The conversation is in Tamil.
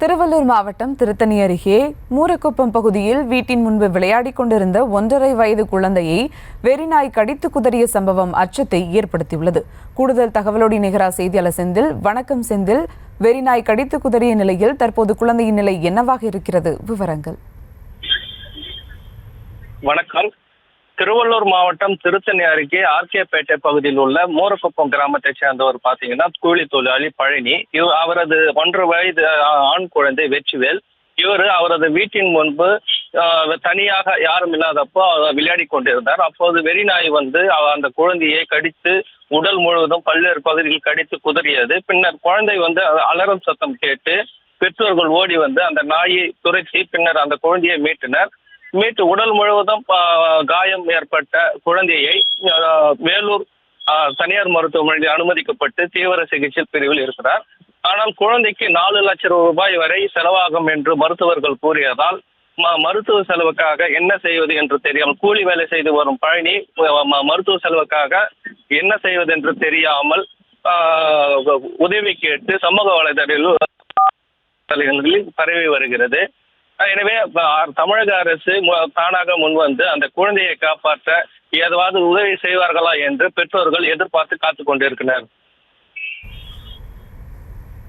திருவள்ளூர் மாவட்டம் திருத்தணி அருகே மூரக்குப்பம் பகுதியில் வீட்டின் முன்பு விளையாடிக் கொண்டிருந்த 1.5 வயது குழந்தையை வெறிநாய் கடித்து குதறிய சம்பவம் அச்சத்தை ஏற்படுத்தியுள்ளது. கூடுதல் தகவலோடு இணைகிறார் செய்தியாளர் செந்தில். வணக்கம் செந்தில். வெறிநாய் கடித்து குதறிய நிலையில் தற்போது குழந்தையின் நிலை என்னவாக இருக்கிறது? விவரங்கள். வணக்கம். திருவள்ளூர் மாவட்டம் திருத்தணி அருகே ஆர்கேபேட்டை பகுதியில் உள்ள மூரக்குப்பம் கிராமத்தை சேர்ந்தவர் பாத்தீங்கன்னா கூலி தொழிலாளி பழனி. அவரது 1.5 வயது ஆண் குழந்தை வெற்றிவேல். இவர் அவரது வீட்டின் முன்பு தனியாக யாரும் இல்லாதப்போ விளையாடி கொண்டிருந்தார். அப்போது வெறிநாய் அந்த குழந்தையை கடித்து உடல் முழுவதும் பல்வேறு பகுதியில் கடித்து குதறியது. பின்னர் குழந்தை அலறும் சத்தம் கேட்டு பெற்றோர்கள் ஓடி அந்த நாயை துரத்தி பின்னர் அந்த குழந்தையை மீட்டு உடல் முழுவதும் காயம் ஏற்பட்ட குழந்தையை வேலூர் தனியார் மருத்துவமனையில் அனுமதிக்கப்பட்டு தீவிர சிகிச்சை பிரிவில் இருக்கிறார். ஆனால் குழந்தைக்கு 4 லட்சம் ரூபாய் வரை செலவாகும் என்று மருத்துவர்கள் கூறியதால் மருத்துவ செலவுக்காக என்ன செய்வது என்று தெரியாமல் கூலி வேலை செய்து வரும் பழனி மருத்துவ செலவுக்காக என்ன செய்வது என்று தெரியாமல் உதவி கேட்டு சமூக வலைதளங்களில் பரவி வருகிறது. எனவே தமிழக அரசு தானாக முன்வந்து அந்த குழந்தையை காப்பாற்ற ஏதாவது உதவி செய்வார்களா என்று பெற்றோர்கள் எதிர்பார்த்து காத்துக் கொண்டிருக்கிறார்.